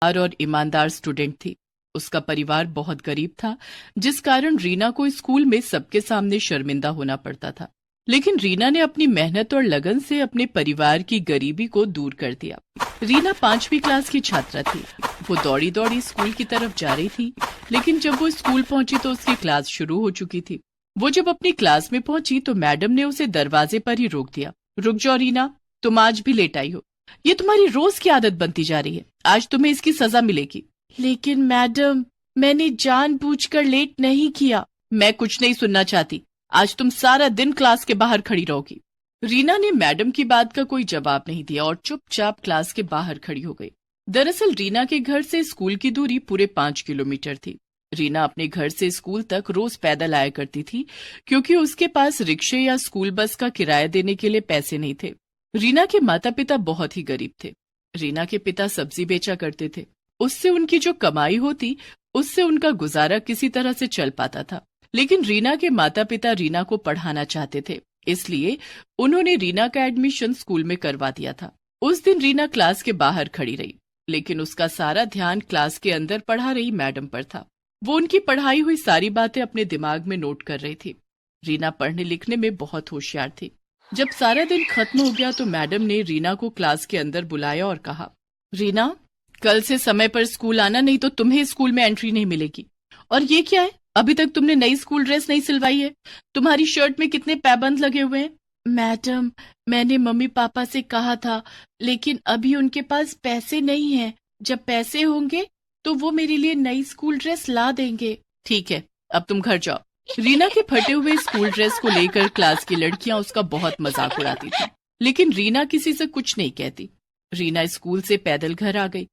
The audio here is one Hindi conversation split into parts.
और ईमानदार स्टूडेंट थी। उसका परिवार बहुत गरीब था, जिस कारण रीना को स्कूल में सबके सामने शर्मिंदा होना पड़ता था। लेकिन रीना ने अपनी मेहनत और लगन से अपने परिवार की गरीबी को दूर कर दिया। रीना 5वीं क्लास की छात्रा थी। वो दौड़ी दौड़ी स्कूल की तरफ जा रही थी, लेकिन जब वो स्कूल पहुंची तो उसकी क्लास शुरू हो चुकी थी। वो जब अपनी क्लास में पहुंची तो मैडम ने उसे दरवाजे पर ही रोक दिया। रुक जाओ रीना, तुम आज भी लेट आई हो। ये तुम्हारी रोज की आदत बनती जा रही है। आज तुम्हें इसकी सजा मिलेगी। लेकिन मैडम, मैंने जानबूझकर लेट नहीं किया। मैं कुछ नहीं सुनना चाहती। आज तुम सारा दिन क्लास के बाहर खड़ी रहोगी। रीना ने मैडम की बात का कोई जवाब नहीं दिया और चुपचाप क्लास के बाहर खड़ी हो गई। दरअसल रीना के घर से स्कूल की दूरी पूरे 5 किलोमीटर थी। रीना अपने घर से स्कूल तक रोज पैदल आया करती थी, क्योंकि उसके पास रिक्शे या स्कूल बस का किराया देने के लिए पैसे नहीं थे। रीना के माता पिता बहुत ही गरीब थे। रीना के पिता सब्जी बेचा करते थे। उससे उनकी जो कमाई होती, उससे उनका गुजारा किसी तरह से चल पाता था। लेकिन रीना के माता पिता रीना को पढ़ाना चाहते थे, इसलिए उन्होंने रीना का एडमिशन स्कूल में करवा दिया था। उस दिन रीना क्लास के बाहर खड़ी रही, लेकिन उसका सारा ध्यान क्लास के अंदर पढ़ा रही मैडम पर था। वो उनकी पढ़ाई हुई सारी बातें अपने दिमाग में नोट कर रही थी। रीना पढ़ने लिखने में बहुत होशियार थी। जब सारा दिन खत्म हो गया तो मैडम ने रीना को क्लास के अंदर बुलाया और कहा, रीना, कल से समय पर स्कूल आना, नहीं तो तुम्हें स्कूल में एंट्री नहीं मिलेगी। और ये क्या है, अभी तक तुमने नई स्कूल ड्रेस नहीं सिलवाई है। तुम्हारी शर्ट में कितने पैबंद लगे हुए हैं। मैडम, मैंने मम्मी पापा से कहा था, लेकिन अभी उनके पास पैसे नहीं हैं। जब पैसे होंगे तो वो मेरे लिए नई स्कूल ड्रेस ला देंगे। ठीक है, अब तुम घर जाओ। रीना के फटे हुए स्कूल ड्रेस को लेकर क्लास की लड़कियां उसका बहुत मजाक उड़ाती थी, लेकिन रीना किसी से कुछ नहीं कहती। रीना स्कूल से पैदल घर आ गई।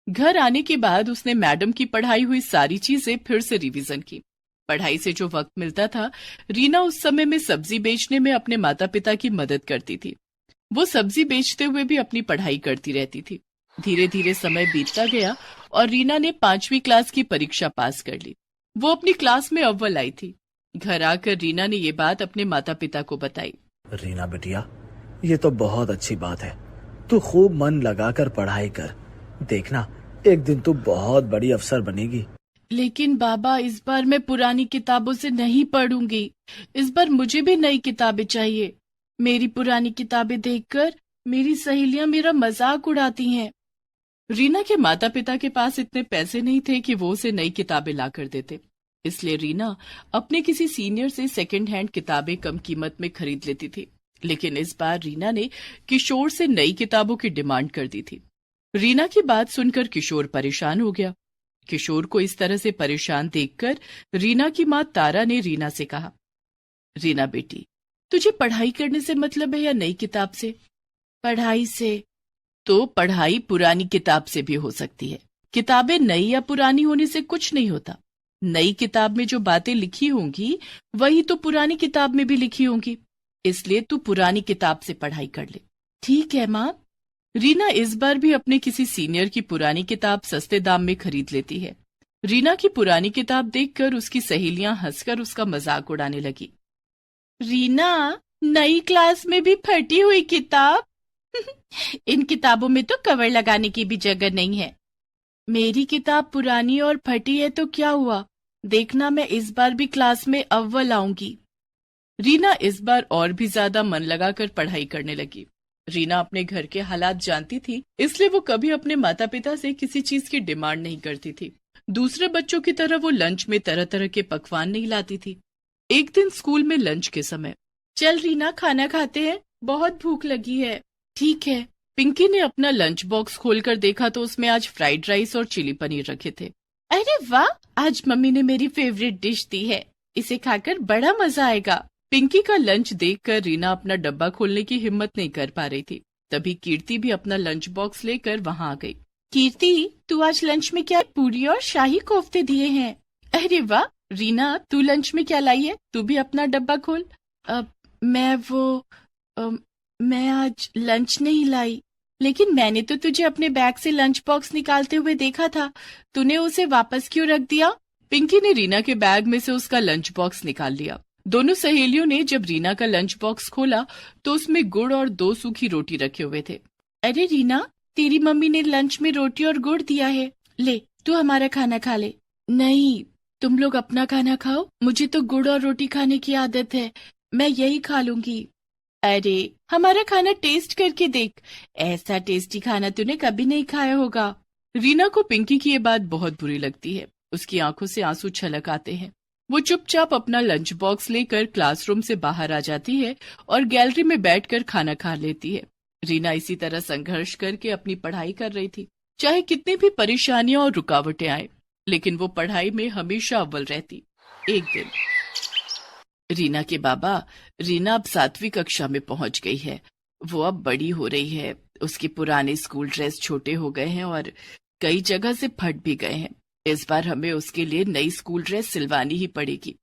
घर आने के बाद उसने मैडम की पढ़ाई हुई सारी चीजें फिर से रिवीजन की। पढ़ाई से जो वक्त मिलता था, रीना उस समय में सब्जी बेचने में अपने माता पिता की मदद करती थी। वो सब्जी बेचते हुए भी अपनी पढ़ाई करती रहती थी। धीरे धीरे समय बीतता गया और रीना ने 5वीं क्लास की परीक्षा पास कर ली। वो अपनी क्लास में अव्वल आई थी। घर आकर रीना ने ये बात अपने माता पिता को बताई। रीना बिटिया, ये तो बहुत अच्छी बात है। तू खूब मन लगाकर पढ़ाई कर। देखना, एक दिन तू बहुत बड़ी अफसर बनेगी। लेकिन बाबा, इस बार मैं पुरानी किताबों से नहीं पढ़ूंगी। इस बार मुझे भी नई किताबें चाहिए। मेरी पुरानी किताबें देखकर मेरी सहेलियां मेरा मजाक उड़ाती हैं। रीना के माता पिता के पास इतने पैसे नहीं थे कि वो उसे नई किताबें ला कर देते, इसलिए रीना अपने किसी सीनियर से सेकंड हैंड किताबें कम कीमत में खरीद लेती थी। लेकिन इस बार रीना ने किशोर से नई किताबों की डिमांड कर दी थी। रीना की बात सुनकर किशोर परेशान हो गया। किशोर को इस तरह से परेशान देखकर रीना की मां तारा ने रीना से कहा, रीना बेटी, तुझे पढ़ाई करने से मतलब है या नई किताब से? पढ़ाई से। तो पढ़ाई पुरानी किताब से भी हो सकती है। किताबें नई या पुरानी होने से कुछ नहीं होता। नई किताब में जो बातें लिखी होंगी वही तो पुरानी किताब में भी लिखी होंगी, इसलिए तू पुरानी किताब से पढ़ाई कर ले। ठीक है माँ। रीना इस बार भी अपने किसी सीनियर की पुरानी किताब सस्ते दाम में खरीद लेती है। रीना की पुरानी किताब देखकर उसकी सहेलियां हंसकर उसका मजाक उड़ाने लगी। रीना, नई क्लास में भी फटी हुई किताब? इन किताबों में तो कवर लगाने की भी जगह नहीं है। मेरी किताब पुरानी और फटी है तो क्या हुआ? देखना, मैं इस बार भी क्लास में अव्वल आऊंगी। रीना इस बार और भी ज्यादा मन लगाकर पढ़ाई करने लगी। रीना अपने घर के हालात जानती थी, इसलिए वो कभी अपने माता पिता से किसी चीज की डिमांड नहीं करती थी। दूसरे बच्चों की तरह वो लंच में तरह तरह के पकवान नहीं लाती थी। एक दिन स्कूल में लंच के समय, चल रीना, खाना खाते हैं, बहुत भूख लगी है। ठीक है। पिंकी ने अपना लंच बॉक्स खोलकर देखा तो उसमें आज फ्राइड राइस और चिली पनीर रखे थे। अरे वाह, आज मम्मी ने मेरी फेवरेट डिश दी है, इसे खाकर बड़ा मजा आएगा। पिंकी का लंच देखकर रीना अपना डब्बा खोलने की हिम्मत नहीं कर पा रही थी। तभी कीर्ति भी अपना लंच बॉक्स लेकर वहां आ गई। कीर्ति, तू आज लंच में क्या? पूरी और शाही कोफ्ते दिए हैं। अरे वाह। रीना, तू लंच में क्या लाई है? तू भी अपना डब्बा खोल। मैं आज लंच नहीं लाई। लेकिन मैंने तो तुझे अपने बैग से लंच बॉक्स निकालते हुए देखा था, तूने उसे वापस क्यों रख दिया? पिंकी ने रीना के बैग में से उसका लंच बॉक्स निकाल लिया। दोनों सहेलियों ने जब रीना का लंच बॉक्स खोला तो उसमें गुड़ और 2 सूखी रोटी रखे हुए थे। अरे रीना, तेरी मम्मी ने लंच में रोटी और गुड़ दिया है, ले तू हमारा खाना खा ले। नहीं, तुम लोग अपना खाना खाओ, मुझे तो गुड़ और रोटी खाने की आदत है, मैं यही खा लूंगी। अरे हमारा खाना टेस्ट करके देख, ऐसा टेस्टी खाना तूने कभी नहीं खाया होगा। रीना को पिंकी की ये बात बहुत बुरी लगती है। उसकी आंखों से आंसू छलक आते हैं। वो चुपचाप अपना लंच बॉक्स लेकर क्लासरूम से बाहर आ जाती है और गैलरी में बैठकर खाना खा लेती है। रीना इसी तरह संघर्ष करके अपनी पढ़ाई कर रही थी। चाहे कितनी भी परेशानियां और रुकावटें आए, लेकिन वो पढ़ाई में हमेशा अव्वल रहती। एक दिन रीना के बाबा, रीना अब 7वीं कक्षा में पहुंच गई है। वो अब बड़ी हो रही है। उसके पुराने स्कूल ड्रेस छोटे हो गए हैं और कई जगह से फट भी गए हैं। इस बार हमें उसके लिए नई स्कूल ड्रेस सिलवानी ही पड़ेगी।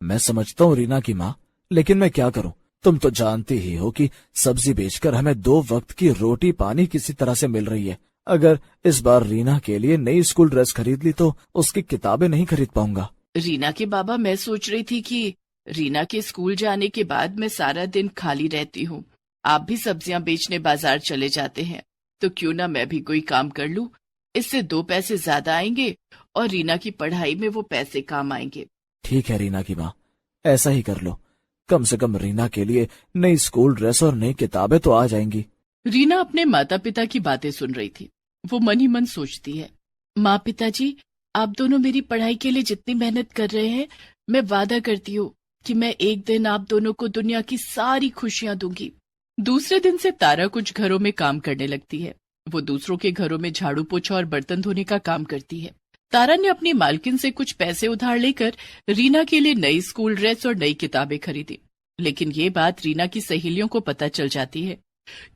मैं समझता हूँ रीना की माँ, लेकिन मैं क्या करूँ? तुम तो जानती ही हो कि सब्जी बेचकर हमें 2 वक्त की रोटी पानी किसी तरह से मिल रही है। अगर इस बार रीना के लिए नई स्कूल ड्रेस खरीद ली तो उसकी किताबें नहीं खरीद पाऊंगा। रीना के बाबा, मैं सोच रही थी कि रीना के स्कूल जाने के बाद मैं सारा दिन खाली रहती हूँ। आप भी सब्जियां बेचने बाजार चले जाते हैं, तो क्यों ना मैं भी कोई काम कर लूं। इससे 2 पैसे ज्यादा आएंगे और रीना की पढ़ाई में वो पैसे काम आएंगे। ठीक है रीना की माँ, ऐसा ही कर लो। कम से कम रीना के लिए नई स्कूल ड्रेस और नई किताबें तो आ जाएंगी। रीना अपने माता पिता की बातें सुन रही थी। वो मन ही मन सोचती है, माँ पिताजी, आप दोनों मेरी पढ़ाई के लिए जितनी मेहनत कर रहे हैं, मैं वादा करती हूँ कि मैं एक दिन आप दोनों को दुनिया की सारी खुशियां दूंगी। दूसरे दिन से तारा कुछ घरों में काम करने लगती है। वो दूसरों के घरों में झाड़ू पोछा और बर्तन धोने का काम करती है। तारा ने अपनी मालकिन से कुछ पैसे उधार लेकर रीना के लिए नई स्कूल ड्रेस और नई किताबें खरीदी। लेकिन ये बात रीना की सहेलियों को पता चल जाती है,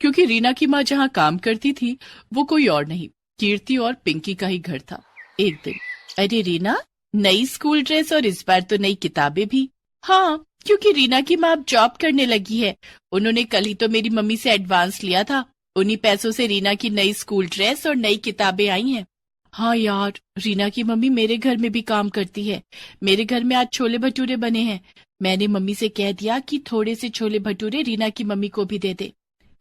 क्योंकि रीना की माँ जहाँ काम करती थी वो कोई और नहीं, कीर्ति और पिंकी का ही घर था। एक दिन, अरे रीना, नई स्कूल ड्रेस और इस बार तो नई किताबें भी। हाँ, क्योंकि रीना की माँ अब जॉब करने लगी है। उन्होंने कल ही तो मेरी मम्मी से एडवांस लिया था। उन्हीं पैसों से रीना की नई स्कूल ड्रेस और नई किताबें आई हैं। हाँ यार, रीना की मम्मी मेरे घर में भी काम करती है। मेरे घर में आज छोले भटूरे बने हैं। मैंने मम्मी से कह दिया कि थोड़े से छोले भटूरे रीना की मम्मी को भी दे दे।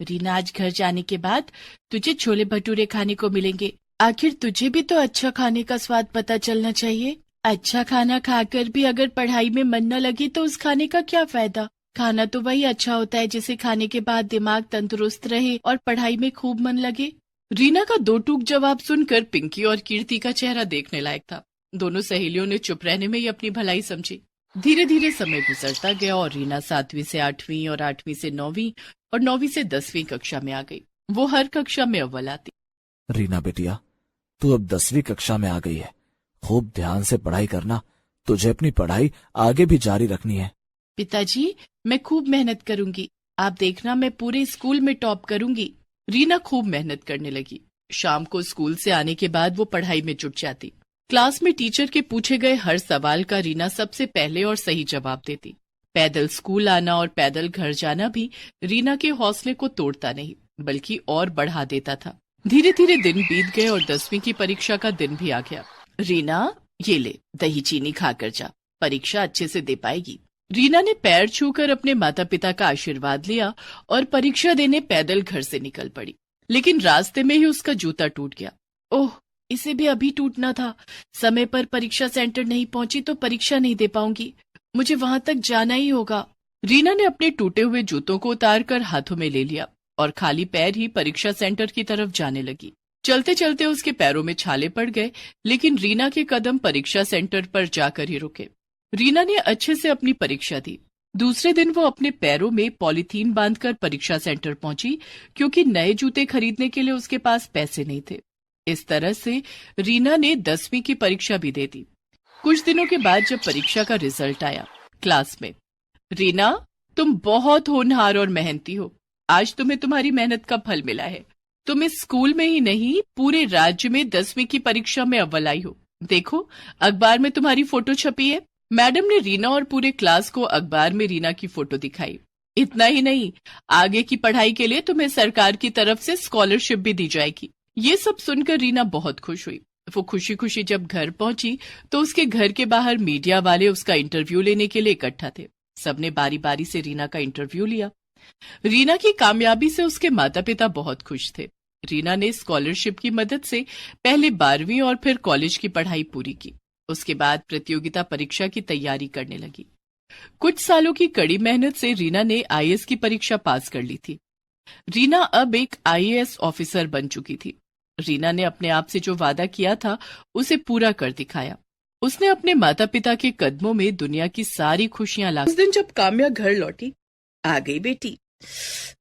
रीना, आज घर जाने के बाद तुझे छोले भटूरे खाने को मिलेंगे। आखिर तुझे भी तो अच्छा खाने का स्वाद पता चलना चाहिए। अच्छा खाना खाकर भी अगर पढ़ाई में मन न लगे तो उस खाने का क्या फायदा। खाना तो वही अच्छा होता है जिसे खाने के बाद दिमाग तंदुरुस्त रहे और पढ़ाई में खूब मन लगे। रीना का 2 टूक जवाब सुनकर पिंकी और कीर्ति का चेहरा देखने लायक था। दोनों सहेलियों ने चुप रहने में ही अपनी भलाई समझी। धीरे धीरे समय गुजरता गया और रीना 7वीं से 8वीं और 8वीं से 9वीं और 9वीं से 10वीं कक्षा में आ गई। वो हर कक्षा में अव्वल आती। रीना बेटिया, तू अब 10वीं कक्षा में आ गई है। खूब ध्यान से पढ़ाई करना। तुझे अपनी पढ़ाई आगे भी जारी रखनी है। पिताजी, मैं खूब मेहनत करूंगी। आप देखना, मैं पूरे स्कूल में टॉप करूंगी। रीना खूब मेहनत करने लगी। शाम को स्कूल से आने के बाद वो पढ़ाई में जुट जाती। क्लास में टीचर के पूछे गए हर सवाल का रीना सबसे पहले और सही जवाब देती। पैदल स्कूल आना और पैदल घर जाना भी रीना के हौसले को तोड़ता नहीं, बल्कि और बढ़ा देता था। धीरे धीरे दिन बीत गए और 10वीं की परीक्षा का दिन भी आ गया। रीना, ये ले, दही चीनी खाकर जा, परीक्षा अच्छे से दे पाएगी। रीना ने पैर छूकर अपने माता पिता का आशीर्वाद लिया और परीक्षा देने पैदल घर से निकल पड़ी। लेकिन रास्ते में ही उसका जूता टूट गया। ओह, इसे भी अभी टूटना था। समय पर परीक्षा सेंटर नहीं पहुंची तो परीक्षा नहीं दे पाऊंगी। मुझे वहां तक जाना ही होगा। रीना ने अपने टूटे हुए जूतों को उतारकर हाथों में ले लिया और खाली पैर ही परीक्षा सेंटर की तरफ जाने लगी। चलते चलते उसके पैरों में छाले पड़ गए, लेकिन रीना के कदम परीक्षा सेंटर पर जाकर ही रुके। रीना ने अच्छे से अपनी परीक्षा दी। दूसरे दिन वो अपने पैरों में पॉलीथीन बांधकर परीक्षा सेंटर पहुंची, क्योंकि नए जूते खरीदने के लिए उसके पास पैसे नहीं थे। इस तरह से रीना ने 10वीं की परीक्षा भी दे दी। कुछ दिनों के बाद जब परीक्षा का रिजल्ट आया, क्लास में, रीना, तुम बहुत होनहार और मेहनती हो। आज तुम्हें तुम्हारी मेहनत का फल मिला है। तुम इस स्कूल में ही नहीं, पूरे राज्य में 10वीं की परीक्षा में अव्वल आई हो। देखो, अखबार में तुम्हारी फोटो छपी है। मैडम ने रीना और पूरे क्लास को अखबार में रीना की फोटो दिखाई। इतना ही नहीं, आगे की पढ़ाई के लिए तुम्हें सरकार की तरफ से स्कॉलरशिप भी दी जाएगी। ये सब सुनकर रीना बहुत खुश हुई। वो खुशी खुशी जब घर पहुंची तो उसके घर के बाहर मीडिया वाले उसका इंटरव्यू लेने के लिए इकट्ठा थे। सबने बारी बारी से रीना का इंटरव्यू लिया। रीना की कामयाबी से उसके माता पिता बहुत खुश थे। रीना ने स्कॉलरशिप की मदद से पहले 12वीं और फिर कॉलेज की पढ़ाई पूरी की। उसके बाद प्रतियोगिता परीक्षा की तैयारी करने लगी। कुछ सालों की कड़ी मेहनत से रीना ने आईएएस की परीक्षा पास कर ली थी। रीना अब एक आईएएस ऑफिसर बन चुकी थी। रीना ने अपने आप से जो वादा किया था उसे पूरा कर दिखाया। उसने अपने माता पिता के कदमों में दुनिया की सारी खुशियां ला। उस दिन जब काम्या घर लौटी, आ गई बेटी।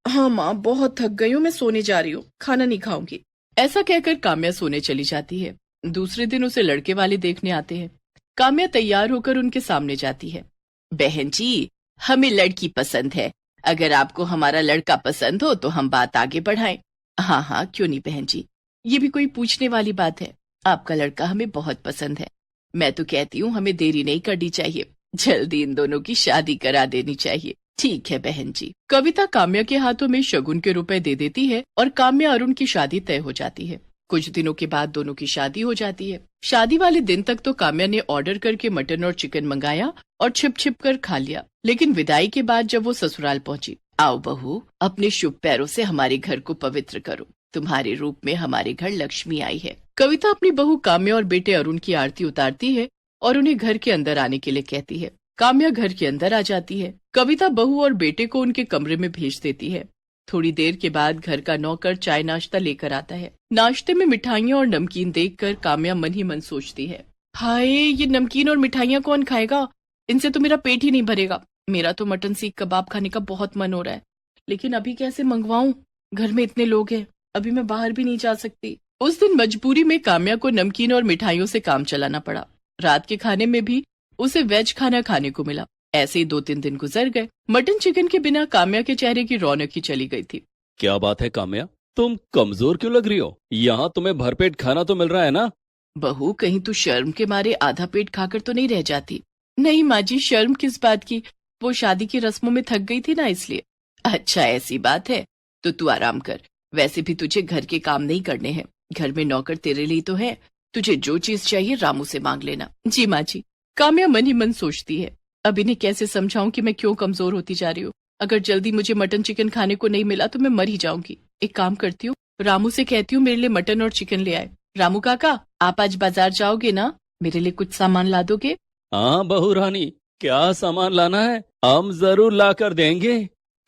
हाँ माँ, बहुत थक गई हूँ, मैं सोने जा रही हूँ, खाना नहीं खाऊंगी। ऐसा कहकर काम्या सोने चली जाती है। दूसरे दिन उसे लड़के वाले देखने आते हैं। काम्या तैयार होकर उनके सामने जाती है। बहन जी, हमें लड़की पसंद है। अगर आपको हमारा लड़का पसंद हो तो हम बात आगे बढ़ाएं। हाँ हाँ, क्यों नहीं बहन जी, ये भी कोई पूछने वाली बात है। आपका लड़का हमें बहुत पसंद है। मैं तो कहती हूँ हमें देरी नहीं करनी चाहिए, जल्दी इन दोनों की शादी करा देनी चाहिए। ठीक है बहन जी। कविता काम्या के हाथों में शगुन के रुपए दे देती है और काम्या और उनकी शादी तय हो जाती है। कुछ दिनों के बाद दोनों की शादी हो जाती है। शादी वाले दिन तक तो काम्या ने ऑर्डर करके मटन और चिकन मंगाया और छिप छिप कर खा लिया। लेकिन विदाई के बाद जब वो ससुराल पहुंची, आओ बहू, अपने शुभ पैरों से हमारे घर को पवित्र करो। तुम्हारे रूप में हमारे घर लक्ष्मी आई है। कविता अपनी बहू काम्या और बेटे अरुण की आरती उतारती है और उन्हें घर के अंदर आने के लिए कहती है। काम्या घर के अंदर आ जाती है। कविता बहू और बेटे को उनके कमरे में भेज देती है। थोड़ी देर के बाद घर का नौकर चाय नाश्ता लेकर आता है। नाश्ते में मिठाइयाँ और नमकीन देखकर काम्या मन ही मन सोचती है, हाय, ये नमकीन और मिठाइयाँ कौन खाएगा? इनसे तो मेरा पेट ही नहीं भरेगा। मेरा तो मटन सीख कबाब खाने का बहुत मन हो रहा है, लेकिन अभी कैसे मंगवाऊं? घर में इतने लोग हैं, अभी मैं बाहर भी नहीं जा सकती। उस दिन मजबूरी में काम्या को नमकीन और मिठाइयों से काम चलाना पड़ा। रात के खाने में भी उसे वेज खाना खाने को मिला। ऐसे ही 2-3 दिन गुजर गए। मटन चिकन के बिना काम्या के चेहरे की रौनक ही चली गई थी। क्या बात है काम्या, तुम कमजोर क्यों लग रही हो? यहाँ तुम्हें भरपेट खाना तो मिल रहा है ना? बहू, कहीं तू शर्म के मारे आधा पेट खाकर तो नहीं रह जाती? नहीं माँ जी, शर्म किस बात की, वो शादी की रस्मों में थक गई थी ना, इसलिए। अच्छा ऐसी बात है, तो तू आराम कर। वैसे भी तुझे घर के काम नहीं करने हैं, घर में नौकर तेरे लिए तो है। तुझे जो चीज चाहिए रामू से मांग लेना। जी माँ जी। काम्या मन ही मन सोचती है, अब इन्हें कैसे समझाऊं कि मैं क्यों कमजोर होती जा रही हूँ। अगर जल्दी मुझे मटन चिकन खाने को नहीं मिला तो मैं मर ही जाऊंगी। एक काम करती हूँ, रामू से कहती हूँ मेरे लिए मटन और चिकन ले आए। रामू काका, आप आज बाजार जाओगे ना? मेरे लिए कुछ सामान ला दोगे? हाँ बहू रानी, क्या सामान लाना है? हम जरूर ला कर देंगे।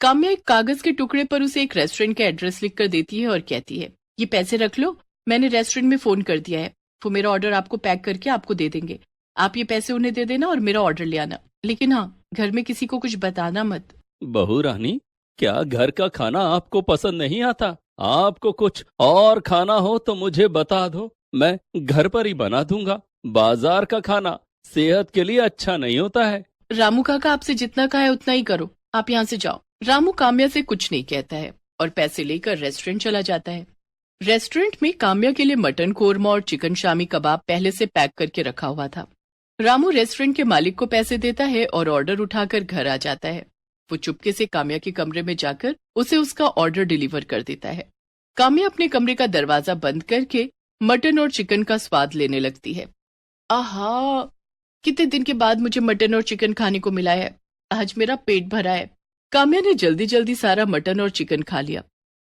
काम्या एक कागज के टुकड़े पर उसे एक रेस्टोरेंट का एड्रेस लिख कर देती है और कहती है, ये पैसे रख लो, मैंने रेस्टोरेंट में फोन कर दिया है, वो मेरा ऑर्डर आपको पैक करके आपको दे देंगे। आप ये पैसे उन्हें दे देना और मेरा ऑर्डर ले आना, लेकिन हाँ, घर में किसी को कुछ बताना मत। बहू रानी, क्या घर का खाना आपको पसंद नहीं आता? आपको कुछ और खाना हो तो मुझे बता दो, मैं घर पर ही बना दूंगा। बाजार का खाना सेहत के लिए अच्छा नहीं होता है। रामू काका, आपसे जितना कहा है उतना ही करो, आप यहाँ से जाओ। रामू काम्या से कुछ नहीं कहता है और पैसे लेकर रेस्टोरेंट चला जाता है। रेस्टोरेंट में काम्या के लिए मटन कोरमा और चिकन शामी कबाब पहले से पैक करके रखा हुआ था। रामू रेस्टोरेंट के मालिक को पैसे देता है और ऑर्डर उठाकर घर आ जाता है। वो चुपके से काम्या के कमरे में जाकर उसे उसका ऑर्डर डिलीवर कर देता है। काम्या अपने कमरे का दरवाजा बंद करके मटन और चिकन का स्वाद लेने लगती है। आहा, कितने दिन के बाद मुझे मटन और चिकन खाने को मिला है, आज मेरा पेट भरा है। काम्या ने जल्दी जल्दी सारा मटन और चिकन खा लिया।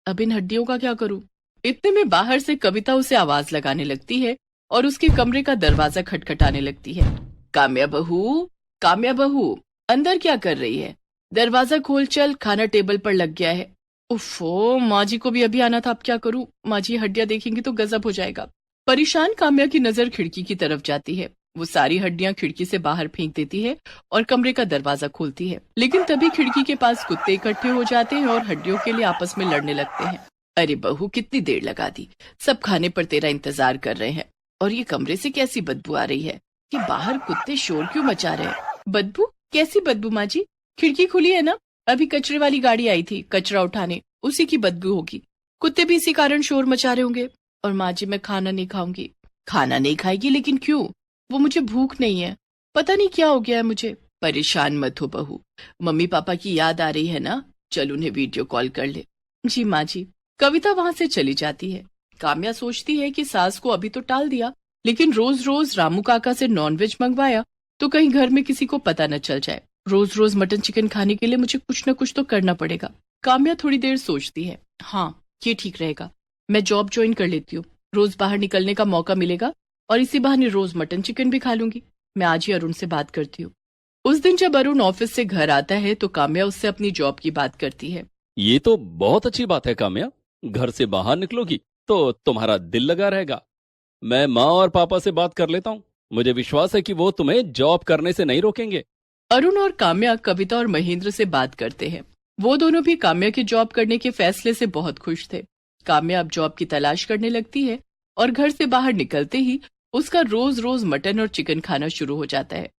अब इन हड्डियों का क्या करूं? इतने में बाहर से कविता उसे आवाज लगाने लगती है और उसके कमरे का दरवाजा खटखटाने लगती है। काम्या बहू, काम्या बहू, अंदर क्या कर रही है? दरवाजा खोल चल, खाना टेबल पर लग गया है। उफ़ो, माँ जी को भी अभी आना था, अब क्या करूं? माँ जी हड्डियां देखेंगी तो गजब हो जाएगा। परेशान काम्या की नजर खिड़की की तरफ जाती है। वो सारी हड्डियां खिड़की से बाहर फेंक देती है और कमरे का दरवाजा खोलती है, लेकिन तभी खिड़की के पास कुत्ते इकट्ठे हो जाते हैं और हड्डियों के लिए आपस में लड़ने लगते हैं। अरे बहू, कितनी देर लगा दी, सब खाने पर तेरा इंतजार कर रहे हैं और ये कमरे से कैसी बदबू आ रही है? कि बाहर कुत्ते शोर क्यों मचा रहे हैं? बदबू? कैसी बदबू माँ जी? खिड़की खुली है ना, अभी कचरे वाली गाड़ी आई थी कचरा उठाने, उसी की बदबू होगी। कुत्ते भी इसी कारण शोर मचा रहे होंगे। और माँ जी, मैं खाना नहीं खाऊंगी। खाना नहीं खाएगी? लेकिन क्यों? वो मुझे भूख नहीं है, पता नहीं क्या हो गया है मुझे। परेशान मत हो बहू, मम्मी पापा की याद आ रही है ना, चल उन्हें वीडियो कॉल कर ले। जी माँ जी। कविता वहां से चली जाती है। काम्या सोचती है कि सास को अभी तो टाल दिया, लेकिन रोज रोज रामू काका से नॉनवेज मंगवाया तो कहीं घर में किसी को पता न चल जाए। रोज रोज मटन चिकन खाने के लिए मुझे कुछ न कुछ तो करना पड़ेगा। काम्या थोड़ी देर सोचती है, हाँ ये ठीक रहेगा, मैं जॉब ज्वाइन कर लेती हूँ, रोज बाहर निकलने का मौका मिलेगा और इसी बहाने रोज मटन चिकन भी खा लूंगी। मैं आज ही अरुण से बात करती हूँ। उस दिन जब अरुण ऑफिस से घर आता है तो काम्या उससे अपनी जॉब की बात करती है। ये तो बहुत अच्छी बात है काम्या, घर से बाहर निकलोगी तो तुम्हारा दिल लगा रहेगा। मैं माँ और पापा से बात कर लेता हूँ, मुझे विश्वास है कि वो तुम्हें जॉब करने से नहीं रोकेंगे। अरुण और काम्या कविता और महेंद्र से बात करते हैं। वो दोनों भी काम्या की जॉब करने के फैसले से बहुत खुश थे। काम्या अब जॉब की तलाश करने लगती है और घर से बाहर निकलते ही उसका रोज रोज मटन और चिकन खाना शुरू हो जाता है।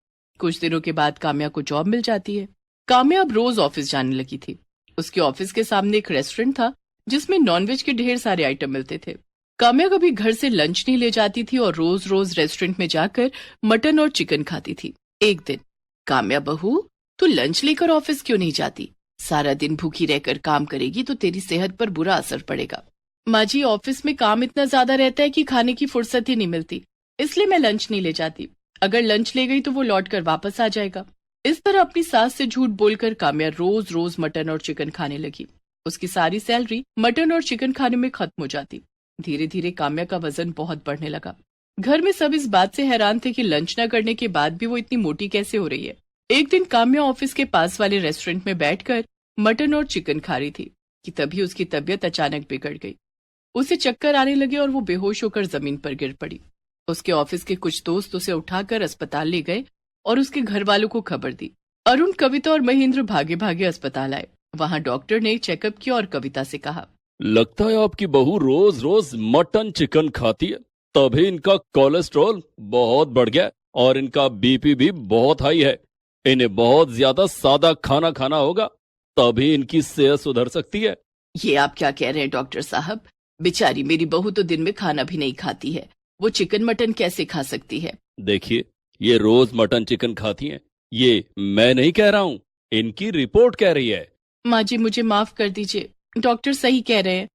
कुछ दिनों के बाद काम्या को जॉब मिल जाती है। काम्या अब रोज ऑफिस जाने लगी थी। उसके ऑफिस के सामने एक रेस्टोरेंट था जिसमें नॉनवेज के ढेर सारे आइटम मिलते थे। काम्या कभी घर से लंच नहीं ले जाती थी और रोज रोज रेस्टोरेंट में जाकर मटन और चिकन खाती थी। एक दिन, काम्या बहू, तू लंच लेकर ऑफिस क्यों नहीं जाती? सारा दिन भूखी रहकर काम करेगी तो तेरी सेहत पर बुरा असर पड़ेगा। माँ जी, ऑफिस में काम इतना ज्यादा रहता है कि खाने की फुर्सत ही नहीं मिलती, इसलिए मैं लंच नहीं ले जाती। अगर लंच ले गई तो वो लौट कर वापस आ जाएगा। इस तरह अपनी सास से झूठ बोलकर काम्या रोज रोज मटन और चिकन खाने लगी। उसकी सारी सैलरी मटन और चिकन खाने में खत्म हो जाती। धीरे धीरे काम्या का वजन बहुत बढ़ने लगा। घर में सब इस बात से हैरान थे कि लंच न करने के बाद भी वो इतनी मोटी कैसे हो रही है। एक दिन काम्या ऑफिस के पास वाले रेस्टोरेंट में बैठकर मटन और चिकन खा रही थी कि तभी उसकी तबीयत अचानक बिगड़ गई। उसे चक्कर आने लगे और वो बेहोश होकर जमीन पर गिर पड़ी। उसके ऑफिस के कुछ दोस्त उसे उठाकर अस्पताल ले गए और उसके घर वालों को खबर दी। अरुण, कविता और महेंद्र भागे भागे अस्पताल आए। वहां डॉक्टर ने चेकअप किया और कविता से कहा, लगता है आपकी बहू रोज रोज मटन चिकन खाती है, तभी इनका कोलेस्ट्रॉल बहुत बढ़ गया और इनका बीपी भी बहुत हाई है। इन्हें बहुत ज्यादा सादा खाना खाना होगा, तभी इनकी सेहत सुधर सकती है। ये आप क्या कह रहे हैं डॉक्टर साहब? बेचारी मेरी बहू तो दिन में खाना भी नहीं खाती है, वो चिकन मटन कैसे खा सकती है? देखिए, ये रोज मटन चिकन खाती हैं, ये मैं नहीं कह रहा हूँ, इनकी रिपोर्ट कह रही है। माँ जी, मुझे माफ कर दीजिए, डॉक्टर सही कह रहे हैं।